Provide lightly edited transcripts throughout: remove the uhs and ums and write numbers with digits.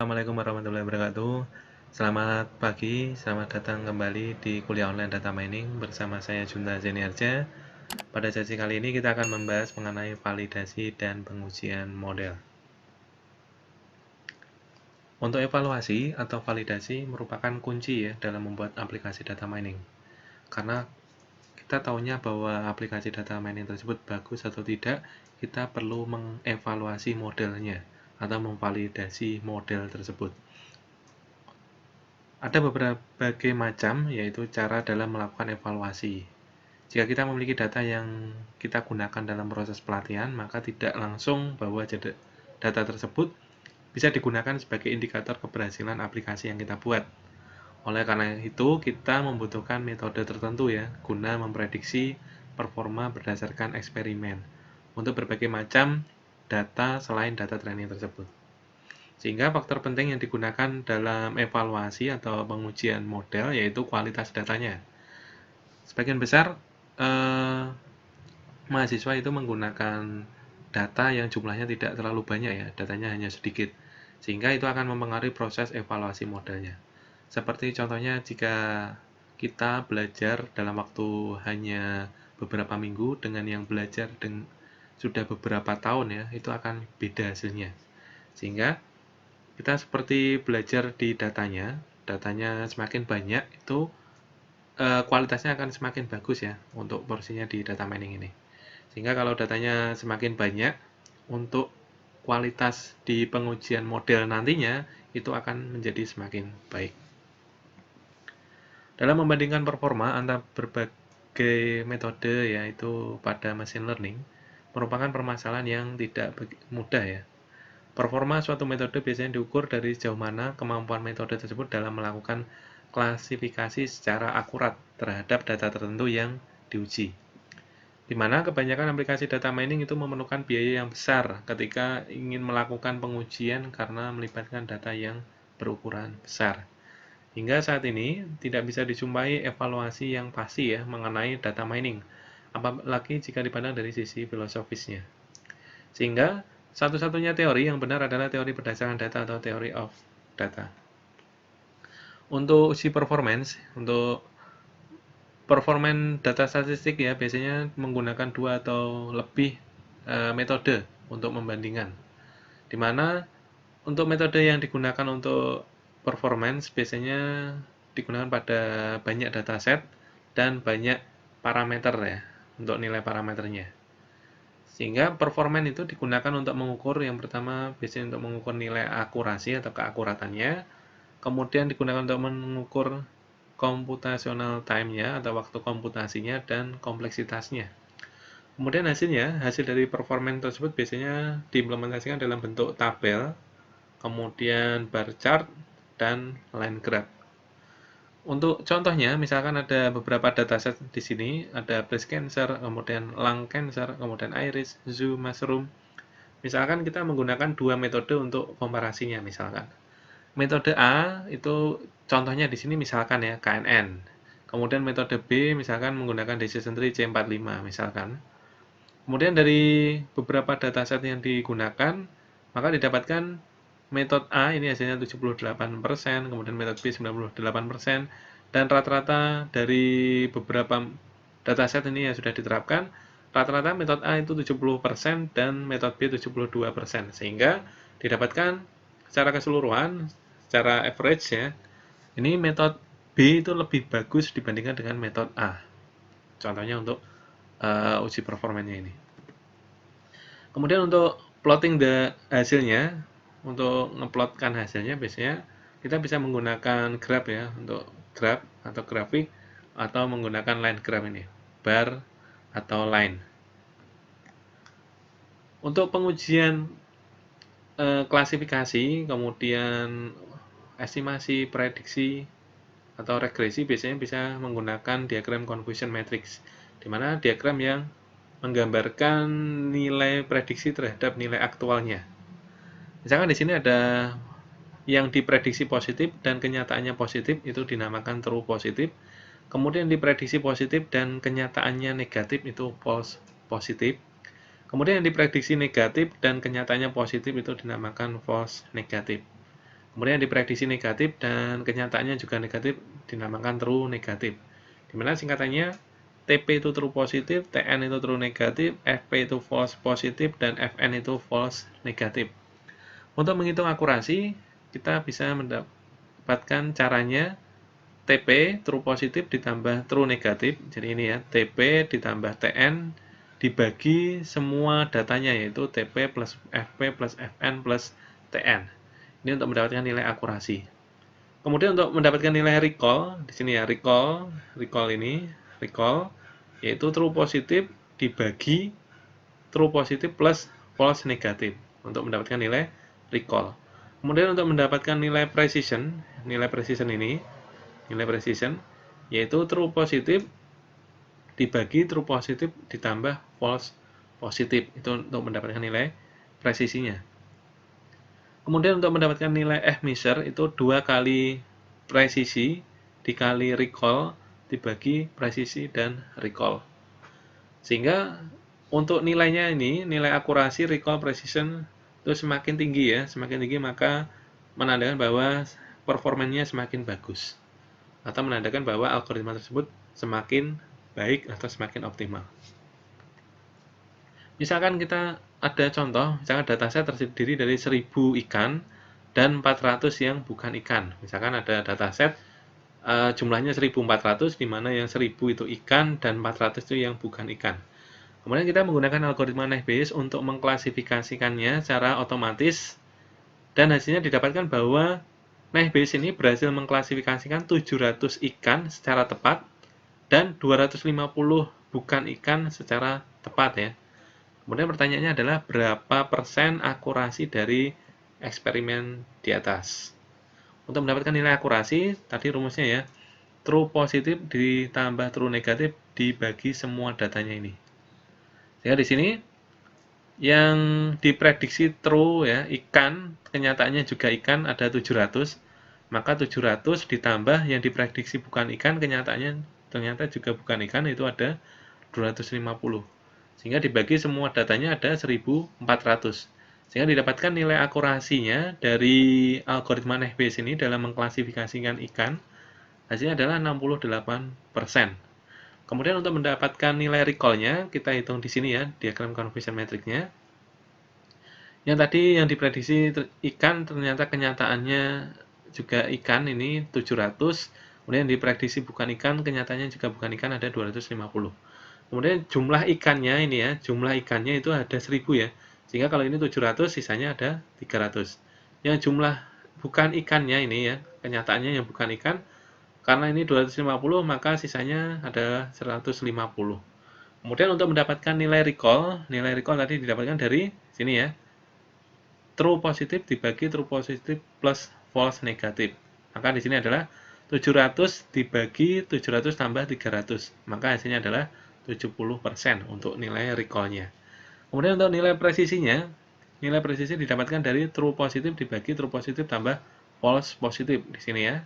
Assalamualaikum warahmatullahi wabarakatuh. Selamat pagi, selamat datang kembali di kuliah online data mining bersama saya Junta Zeniarja. Pada sesi kali ini kita akan membahas mengenai validasi dan pengujian model. Untuk evaluasi atau validasi merupakan kunci ya dalam membuat aplikasi data mining. Karena kita tahunya bahwa aplikasi data mining tersebut bagus atau tidak, kita perlu mengevaluasi modelnya atau memvalidasi model tersebut. Ada berbagai macam, yaitu cara dalam melakukan evaluasi. Jika kita memiliki data yang kita gunakan dalam proses pelatihan, maka tidak langsung bahwa data tersebut bisa digunakan sebagai indikator keberhasilan aplikasi yang kita buat. Oleh karena itu, kita membutuhkan metode tertentu ya, guna memprediksi performa berdasarkan eksperimen untuk berbagai macam data selain data training tersebut. Sehingga faktor penting yang digunakan dalam evaluasi atau pengujian model yaitu kualitas datanya. Sebagian besar mahasiswa itu menggunakan data yang jumlahnya tidak terlalu banyak ya, datanya hanya sedikit. Sehingga itu akan mempengaruhi proses evaluasi modelnya. Seperti contohnya jika kita belajar dalam waktu hanya beberapa minggu dengan yang belajar sudah beberapa tahun ya, itu akan beda hasilnya. Sehingga kita seperti belajar di datanya semakin banyak itu kualitasnya akan semakin bagus ya untuk porsinya di data mining ini. Sehingga kalau datanya semakin banyak, untuk kualitas di pengujian model nantinya itu akan menjadi semakin baik. Dalam membandingkan performa antara berbagai metode yaitu pada machine learning merupakan permasalahan yang tidak mudah ya. Performa suatu metode biasanya diukur dari sejauh mana kemampuan metode tersebut dalam melakukan klasifikasi secara akurat terhadap data tertentu yang diuji. Di mana kebanyakan aplikasi data mining itu memerlukan biaya yang besar ketika ingin melakukan pengujian karena melibatkan data yang berukuran besar. Hingga saat ini tidak bisa dijumpai evaluasi yang pasti ya mengenai data mining, apalagi jika dipandang dari sisi filosofisnya. Sehingga satu-satunya teori yang benar adalah teori berdasarkan data atau theory of data. Untuk uji performance, untuk performance data statistik ya biasanya menggunakan 2 atau lebih metode untuk membandingkan. Dimana untuk metode yang digunakan untuk performance biasanya digunakan pada banyak dataset dan banyak parameter ya untuk nilai parameternya. Sehingga performance itu digunakan untuk mengukur yang pertama biasanya untuk mengukur nilai akurasi atau keakuratannya, kemudian digunakan untuk mengukur computational time-nya atau waktu komputasinya dan kompleksitasnya. Kemudian hasil dari performance tersebut biasanya diimplementasikan dalam bentuk tabel, kemudian bar chart, dan line graph. Untuk contohnya, misalkan ada beberapa dataset di sini, ada breast cancer, kemudian lung cancer, kemudian iris, zoo, mushroom. Misalkan kita menggunakan 2 metode untuk komparasinya, misalkan. Metode A itu contohnya di sini misalkan ya KNN. Kemudian metode B misalkan menggunakan decision tree C45 misalkan. Kemudian dari beberapa dataset yang digunakan, maka didapatkan metode A ini hasilnya 78%, kemudian metode B 98%, dan rata-rata dari beberapa dataset ini yang sudah diterapkan, rata-rata metode A itu 70% dan metode B 72%, sehingga didapatkan secara keseluruhan, secara average ya, ini metode B itu lebih bagus dibandingkan dengan metode A. Contohnya untuk uji performanya ini. Kemudian untuk plotting hasilnya, untuk ngeplotkan hasilnya biasanya kita bisa menggunakan graph ya, untuk graph atau grafik, atau menggunakan line graph ini, bar atau line. Untuk pengujian klasifikasi, kemudian estimasi, prediksi, atau regresi biasanya bisa menggunakan diagram confusion matrix, di mana diagram yang menggambarkan nilai prediksi terhadap nilai aktualnya. Misalkan di sini ada yang diprediksi positif dan kenyataannya positif, itu dinamakan true positif. Kemudian diprediksi positif dan kenyataannya negatif, itu false positif. Kemudian yang diprediksi negatif dan kenyataannya positif itu dinamakan false negatif. Kemudian diprediksi negatif dan kenyataannya juga negatif, dinamakan true negatif. Dimana singkatannya TP itu true positif, TN itu true negatif, FP itu false positif, dan FN itu false negatif. Untuk menghitung akurasi, kita bisa mendapatkan caranya TP true positif ditambah true negatif. Jadi ini ya, TP ditambah TN dibagi semua datanya, yaitu TP plus FP plus FN plus TN. Ini untuk mendapatkan nilai akurasi. Kemudian untuk mendapatkan nilai recall, di sini ya recall yaitu true positif dibagi true positif plus false negatif untuk mendapatkan nilai recall. Kemudian untuk mendapatkan nilai precision yaitu true positif dibagi true positif ditambah false positif, itu untuk mendapatkan nilai presisinya. Kemudian untuk mendapatkan nilai F-measure itu 2 kali presisi dikali recall dibagi presisi dan recall. Sehingga untuk nilainya ini, nilai akurasi, recall, precision itu semakin tinggi ya, semakin tinggi maka menandakan bahwa performanya semakin bagus atau menandakan bahwa algoritma tersebut semakin baik atau semakin optimal. Misalkan kita ada contoh, misalkan dataset terdiri dari 1000 ikan dan 400 yang bukan ikan. Misalkan ada dataset jumlahnya 1400, di mana yang 1000 itu ikan dan 400 itu yang bukan ikan. Kemudian kita menggunakan algoritma Nash Bayes untuk mengklasifikasikannya secara otomatis, dan hasilnya didapatkan bahwa Nash Bayes ini berhasil mengklasifikasikan 700 ikan secara tepat dan 250 bukan ikan secara tepat ya. Kemudian pertanyaannya adalah berapa persen akurasi dari eksperimen di atas. Untuk mendapatkan nilai akurasi, tadi rumusnya ya, true positif ditambah true negatif dibagi semua datanya ini. Sehingga di sini yang diprediksi true ya, ikan, kenyataannya juga ikan ada 700, maka 700 ditambah yang diprediksi bukan ikan, kenyataannya ternyata juga bukan ikan, itu ada 250. Sehingga dibagi semua datanya ada 1400. Sehingga didapatkan nilai akurasinya dari algoritma Nash Bayes ini dalam mengklasifikasikan ikan, hasilnya adalah 68%. Kemudian untuk mendapatkan nilai recall-nya, kita hitung di sini ya, diagram confusion matrix-nya. Yang tadi yang diprediksi ikan, ternyata kenyataannya juga ikan, ini 700. Kemudian diprediksi bukan ikan, kenyataannya juga bukan ikan, ada 250. Kemudian jumlah ikannya ini ya, jumlah ikannya itu ada 1000 ya. Sehingga kalau ini 700, sisanya ada 300. Yang jumlah bukan ikannya ini ya, kenyataannya yang bukan ikan, karena ini 250, maka sisanya ada 150. Kemudian untuk mendapatkan nilai recall tadi didapatkan dari sini ya. True positif dibagi true positif plus false negatif. Maka di sini adalah 700 dibagi 700 tambah 300. Maka hasilnya adalah 70% untuk nilai recall-nya. Kemudian untuk nilai presisi didapatkan dari true positif dibagi true positif tambah false positif di sini ya.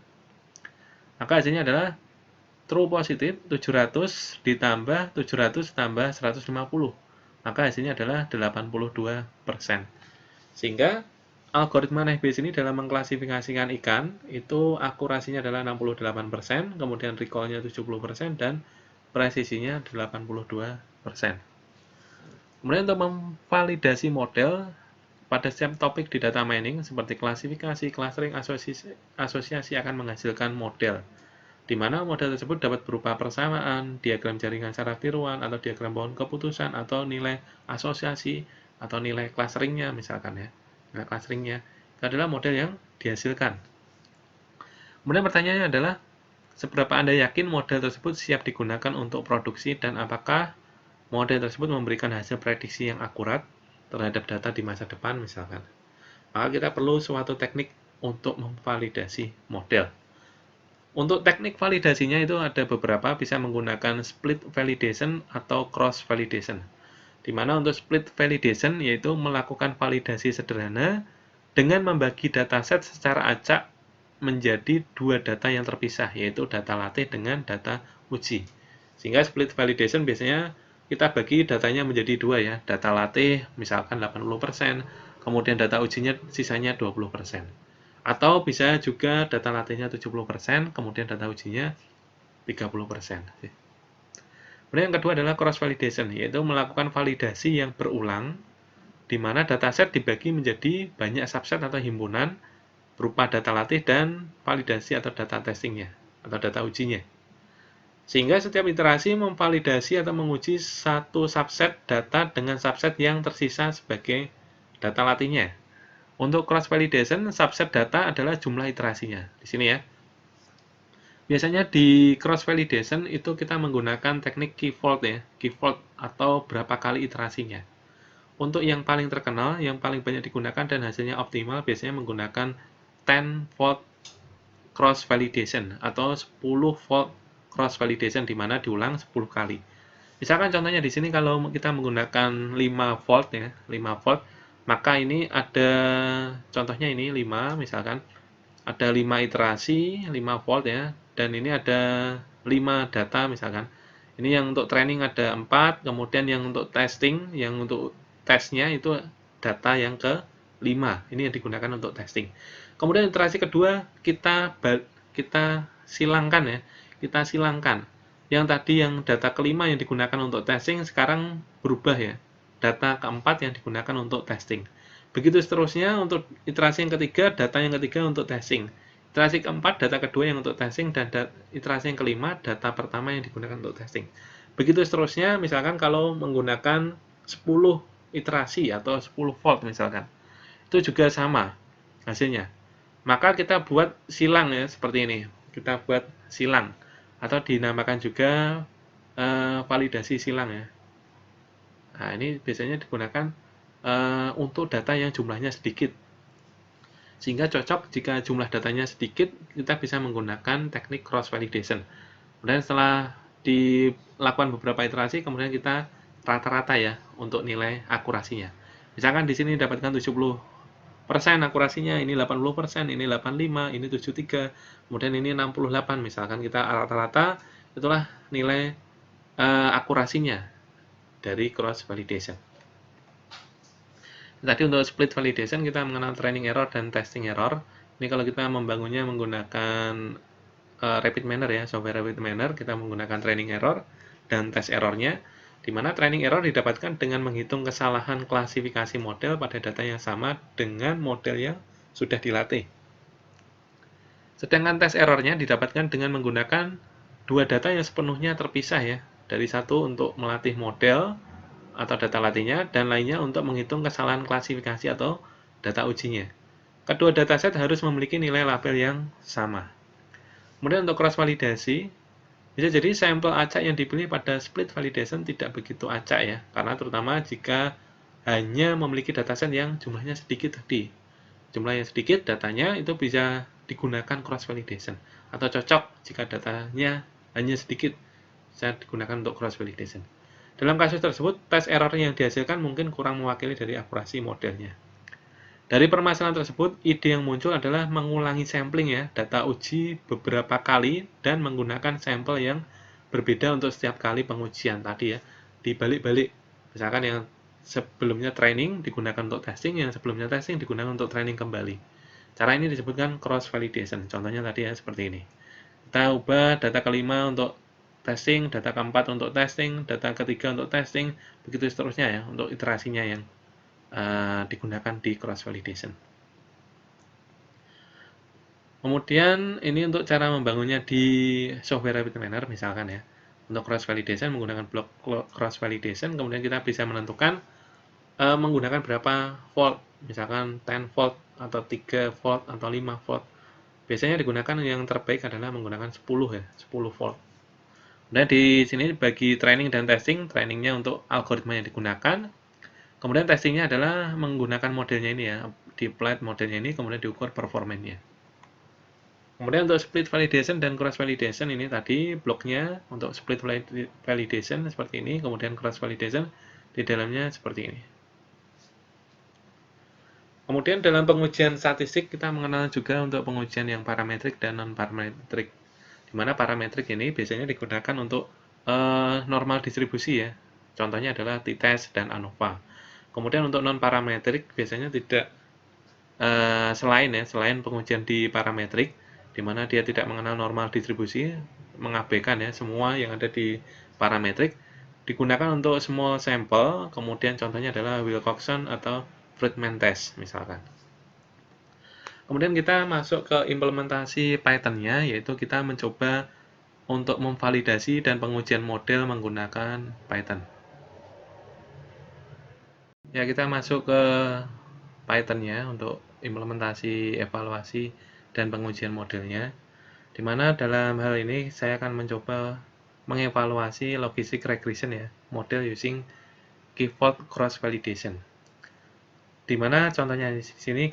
Maka hasilnya adalah true positif 700 ditambah 700 tambah 150. Maka hasilnya adalah 82%. Sehingga algoritma Nash Bayes ini dalam mengklasifikasikan ikan itu akurasinya adalah 68%, kemudian recall-nya 70% dan presisinya 82%. Kemudian untuk memvalidasi model pada setiap topik di data mining seperti klasifikasi, clustering, asosiasi akan menghasilkan model, di mana model tersebut dapat berupa persamaan, diagram jaringan secara tiruan, atau diagram pohon keputusan, atau nilai asosiasi, atau nilai clusteringnya misalkan ya. Nilai clusteringnya itu adalah model yang dihasilkan. Kemudian pertanyaannya adalah, seberapa Anda yakin model tersebut siap digunakan untuk produksi dan apakah model tersebut memberikan hasil prediksi yang akurat terhadap data di masa depan misalkan. Maka kita perlu suatu teknik untuk memvalidasi model. Untuk teknik validasinya itu ada beberapa, bisa menggunakan split validation atau cross validation. Di mana untuk split validation yaitu melakukan validasi sederhana dengan membagi dataset secara acak menjadi dua data yang terpisah, yaitu data latih dengan data uji. Sehingga split validation biasanya kita bagi datanya menjadi dua ya, data latih misalkan 80%, kemudian data ujinya sisanya 20%. Atau bisa juga data latihnya 70%, kemudian data ujinya 30%. Kemudian yang kedua adalah cross validation, yaitu melakukan validasi yang berulang di mana dataset dibagi menjadi banyak subset atau himpunan berupa data latih dan validasi atau data testingnya atau data ujinya. Sehingga setiap iterasi memvalidasi atau menguji satu subset data dengan subset yang tersisa sebagai data latihnya. Untuk cross validation, subset data adalah jumlah iterasinya. Di sini ya. Biasanya di cross validation itu kita menggunakan teknik key fault ya, key fault atau berapa kali iterasinya. Untuk yang paling terkenal, yang paling banyak digunakan dan hasilnya optimal biasanya menggunakan 10-fold cross validation atau 10-fold cross validation di mana diulang 10 kali. Misalkan contohnya di sini kalau kita menggunakan 5 volt ya, 5 volt, maka ini ada contohnya ini 5 misalkan ada 5 iterasi, 5 volt ya, dan ini ada 5 data misalkan. Ini yang untuk training ada 4, kemudian yang untuk testing, yang untuk tesnya itu data yang ke 5. Ini yang digunakan untuk testing. Kemudian iterasi kedua kita silangkan ya. Kita silangkan. Yang tadi yang data kelima yang digunakan untuk testing sekarang berubah ya. Data keempat yang digunakan untuk testing. Begitu seterusnya untuk iterasi yang ketiga, data yang ketiga untuk testing. Iterasi keempat, data kedua yang untuk testing, dan iterasi yang kelima, data pertama yang digunakan untuk testing. Begitu seterusnya, misalkan kalau menggunakan 10 iterasi atau 10 volt misalkan, itu juga sama hasilnya. Maka kita buat silang ya, seperti ini. Kita buat silang, atau dinamakan juga validasi silang ya. Nah, ini biasanya digunakan untuk data yang jumlahnya sedikit. Sehingga cocok jika jumlah datanya sedikit, kita bisa menggunakan teknik cross validation. Kemudian setelah dilakukan beberapa iterasi, kemudian kita rata-rata ya untuk nilai akurasinya. Misalkan di sini dapatkan 70% akurasinya, ini 80%, ini 85, ini 73, kemudian ini 68. Misalkan kita rata-rata, itulah nilai akurasinya dari cross validation. Tadi untuk split validation kita mengenal training error dan testing error. Ini kalau kita membangunnya menggunakan rapid manner ya, software rapid manner, kita menggunakan training error dan test errornya, di mana training error didapatkan dengan menghitung kesalahan klasifikasi model pada data yang sama dengan model yang sudah dilatih. Sedangkan test errornya didapatkan dengan menggunakan dua data yang sepenuhnya terpisah ya, dari satu untuk melatih model atau data latihnya, dan lainnya untuk menghitung kesalahan klasifikasi atau data ujinya. Kedua dataset harus memiliki nilai label yang sama. Kemudian untuk cross validasi, bisa jadi sampel acak yang dipilih pada split validation tidak begitu acak ya, karena terutama jika hanya memiliki dataset yang jumlahnya sedikit tadi. Jumlah yang sedikit datanya itu bisa digunakan cross validation, atau cocok jika datanya hanya sedikit bisa digunakan untuk cross validation. Dalam kasus tersebut, tes error yang dihasilkan mungkin kurang mewakili dari akurasi modelnya. Dari permasalahan tersebut, ide yang muncul adalah mengulangi sampling ya, data uji beberapa kali dan menggunakan sampel yang berbeda untuk setiap kali pengujian tadi ya, dibalik-balik. Misalkan yang sebelumnya training digunakan untuk testing, yang sebelumnya testing digunakan untuk training kembali. Cara ini disebutkan cross validation. Contohnya tadi ya seperti ini. Kita ubah data kelima untuk testing, data keempat untuk testing, data ketiga untuk testing, begitu seterusnya ya untuk iterasinya yang digunakan di cross validation. Kemudian ini untuk cara membangunnya di software rapid manner misalkan ya. Untuk cross validation menggunakan blok cross validation, kemudian kita bisa menentukan menggunakan berapa volt, misalkan 10 volt atau 3 volt atau 5 volt. Biasanya digunakan yang terbaik adalah menggunakan 10 ya, 10 volt. Nah, di sini bagi training dan testing, trainingnya untuk algoritma yang digunakan, kemudian testingnya adalah menggunakan modelnya ini ya, di-apply modelnya ini, kemudian diukur performanya. Kemudian untuk split validation dan cross validation ini tadi bloknya untuk split validation seperti ini, kemudian cross validation di dalamnya seperti ini. Kemudian dalam pengujian statistik kita mengenal juga untuk pengujian yang parametrik dan non-parametrik. Di mana parametrik ini biasanya digunakan untuk normal distribusi ya. Contohnya adalah t-test dan ANOVA. Kemudian untuk non-parametrik biasanya tidak selain pengujian di parametrik, di mana dia tidak mengenal normal distribusi, mengabaikan ya semua yang ada di parametrik, digunakan untuk small sample, kemudian contohnya adalah Wilcoxon atau Fruitman test misalkan. Kemudian kita masuk ke implementasi Python-nya, yaitu kita mencoba untuk memvalidasi dan pengujian model menggunakan Python. Ya, kita masuk ke Python-nya untuk implementasi, evaluasi, dan pengujian modelnya. Di mana dalam hal ini saya akan mencoba mengevaluasi logistic regression ya, model using keyword cross validation. Di mana contohnya di sini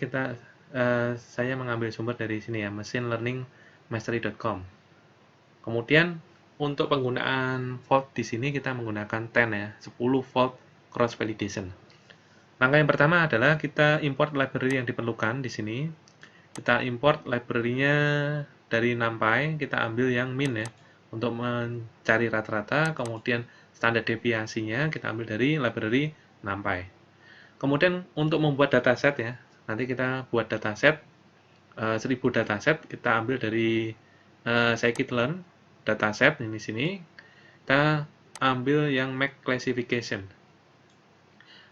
saya mengambil sumber dari sini ya, machinelearningmastery.com. Kemudian untuk penggunaan fault di sini kita menggunakan 10 ya, 10 fault cross validation. Langkah yang pertama adalah kita import library yang diperlukan di sini. Kita import library-nya dari NumPy, kita ambil yang min ya, untuk mencari rata-rata, kemudian standar deviasinya kita ambil dari library NumPy. Kemudian untuk membuat dataset ya, nanti kita buat dataset 1000 dataset, kita ambil dari scikit-learn dataset ini sini, kita ambil yang make classification.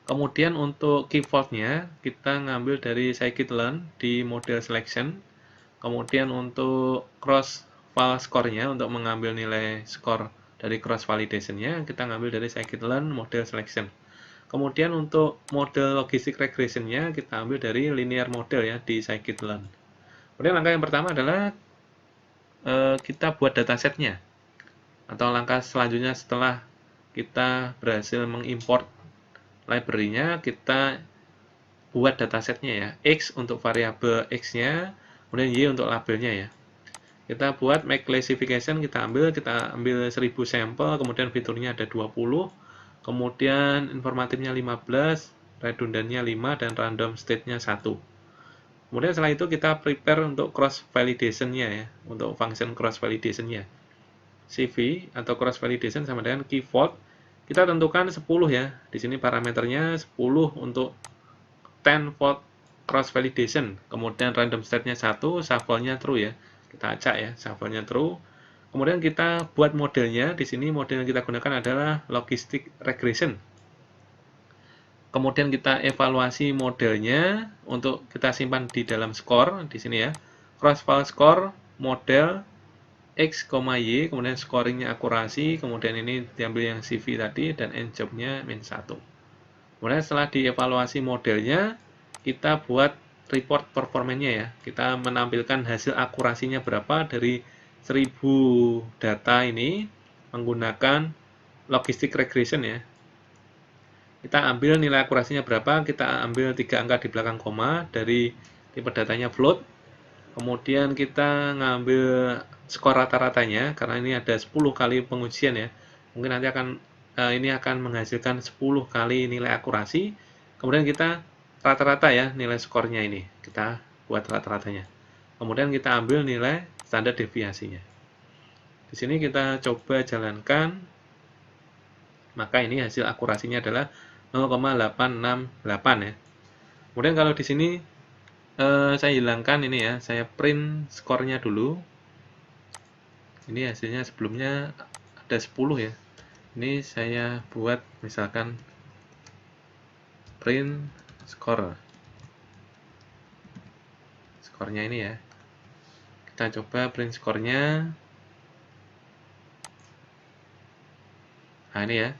Kemudian untuk key fault-nya kita ngambil dari scikit-learn di model selection. Kemudian untuk cross file score-nya untuk mengambil nilai skor dari cross validation-nya kita ngambil dari scikit-learn model selection. Kemudian untuk model logistic regression-nya kita ambil dari linear model ya di scikit-learn. Kemudian langkah yang pertama adalah kita buat datasetnya. Atau langkah selanjutnya setelah kita berhasil mengimport library-nya, kita buat datasetnya ya, X untuk variabel X-nya, kemudian Y untuk labelnya ya. Kita buat make classification, kita ambil 1000 sampel, kemudian fiturnya ada 20, kemudian informatifnya 15, redundannya 5, dan random state-nya 1. Kemudian setelah itu kita prepare untuk cross validation-nya ya, untuk function cross validation-nya. CV atau cross validation sama dengan key fault. Kita tentukan 10 ya. Di sini parameternya 10 untuk 10 fault cross validation. Kemudian random state-nya 1, shuffle-nya true ya. Kita acak ya, shuffle-nya true. Kemudian kita buat modelnya. Di sini model yang kita gunakan adalah logistic regression. Kemudian kita evaluasi modelnya untuk kita simpan di dalam score di sini ya. Cross file score model X, Y, kemudian scoringnya akurasi, kemudian ini diambil yang CV tadi, dan end job-nya -1. Kemudian setelah dievaluasi modelnya, kita buat report performanya ya. Kita menampilkan hasil akurasinya berapa dari 1000 data ini menggunakan logistic regression ya. Kita ambil nilai akurasinya berapa, kita ambil 3 angka di belakang koma dari tipe datanya float. Kemudian kita ngambil skor rata-ratanya, karena ini ada 10 kali pengujian ya. Mungkin nanti ini akan menghasilkan 10 kali nilai akurasi. Kemudian kita rata-rata ya nilai skornya ini. Kita buat rata-ratanya. Kemudian kita ambil nilai standar deviasinya. Di sini kita coba jalankan. Maka ini hasil akurasinya adalah 0,868 ya. Kemudian kalau di sini saya hilangkan ini ya, saya print skornya dulu. Ini hasilnya sebelumnya ada 10 ya. Ini saya buat misalkan print score. Skornya ini ya. Kita coba print skornya. Nah ini ya.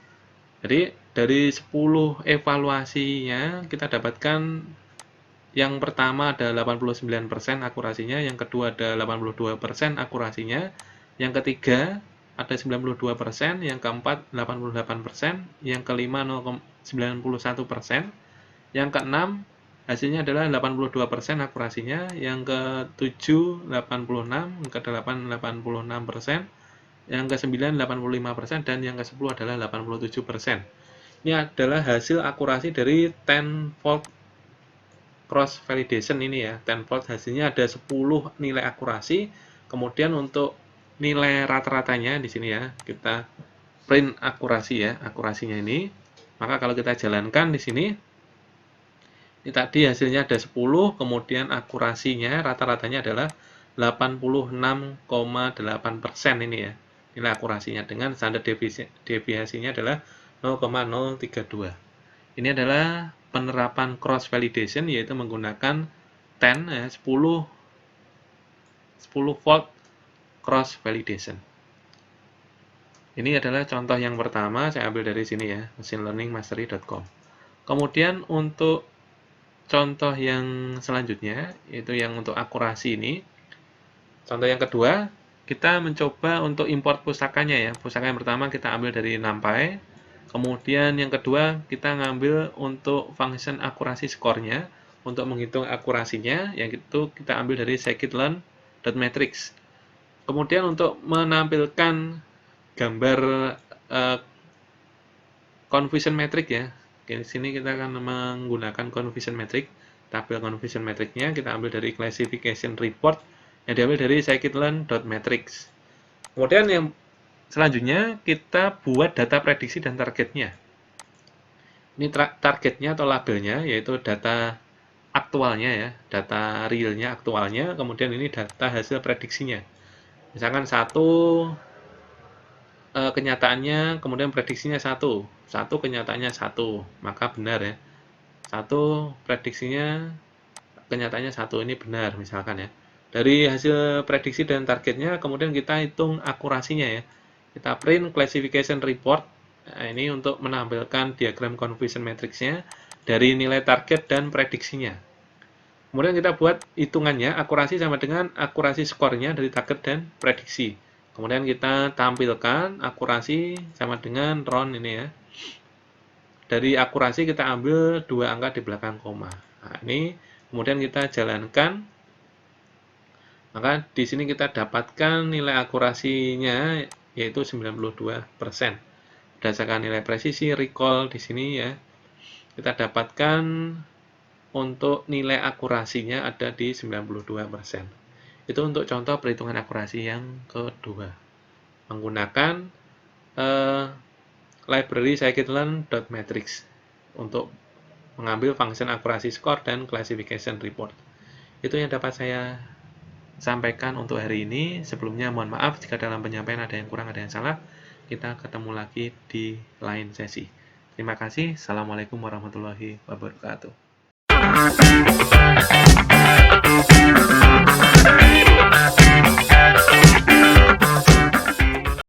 Jadi dari 10 evaluasinya kita dapatkan yang pertama ada 89% akurasinya, yang kedua ada 82% akurasinya, yang ketiga ada 92%, yang keempat 88%, yang kelima 91%, yang keenam hasilnya adalah 82% akurasinya, yang ketujuh 86%, yang kedelapan 86%, yang ke-9 85%, dan yang ke-10 adalah 87%. Ini adalah hasil akurasi dari 10 fault cross validation ini ya. 10 fault hasilnya ada 10 nilai akurasi. Kemudian untuk nilai rata-ratanya di sini ya, kita print akurasi ya, akurasinya ini. Maka kalau kita jalankan di sini, Ini tadi hasilnya ada 10, kemudian akurasinya rata-ratanya adalah 86,8% ini ya. Nilai akurasinya dengan standar deviasinya adalah 0,032. Ini adalah penerapan cross validation, yaitu menggunakan 10 ya, 10 volt cross validation. Ini adalah contoh yang pertama, saya ambil dari sini ya, machinelearningmastery.com. Kemudian untuk contoh yang selanjutnya, yaitu yang untuk akurasi ini. Contoh yang kedua, kita mencoba untuk import pustakanya ya. Pustaka yang pertama kita ambil dari NumPy. Kemudian yang kedua, kita ngambil untuk function akurasi skornya. Untuk menghitung akurasinya, yang itu kita ambil dari scikit-learn.matrix. Kemudian untuk menampilkan gambar confusion metric ya. Di sini kita akan menggunakan confusion metric. Tabel confusion metricnya kita ambil dari classification report yang diambil dari scikit-learn.matrix. Kemudian yang selanjutnya kita buat data prediksi dan targetnya. Ini targetnya atau labelnya yaitu data aktualnya ya, data realnya aktualnya, kemudian ini data hasil prediksinya. Misalkan kenyataannya, kemudian prediksinya 1 kenyataannya 1, maka benar ya. 1 prediksinya, kenyataannya 1, ini benar misalkan ya. Dari hasil prediksi dan targetnya, kemudian kita hitung akurasinya ya. Kita print classification report. Nah, ini untuk menampilkan diagram confusion matrixnya dari nilai target dan prediksinya. Kemudian kita buat hitungannya, akurasi sama dengan akurasi skornya dari target dan prediksi. Kemudian kita tampilkan akurasi sama dengan round ini ya. Dari akurasi kita ambil 2 angka di belakang koma. Nah, ini kemudian kita jalankan. Maka di sini kita dapatkan nilai akurasinya yaitu 92%. Berdasarkan nilai presisi, recall di sini ya. Kita dapatkan untuk nilai akurasinya ada di 92%. Itu untuk contoh perhitungan akurasi yang kedua. Menggunakan library scikit-learn.matrix untuk mengambil function akurasi score dan classification report. Itu yang dapat saya sampaikan untuk hari ini. Sebelumnya mohon maaf jika dalam penyampaian ada yang kurang, ada yang salah. Kita ketemu lagi di lain sesi. Terima kasih. Assalamualaikum warahmatullahi wabarakatuh.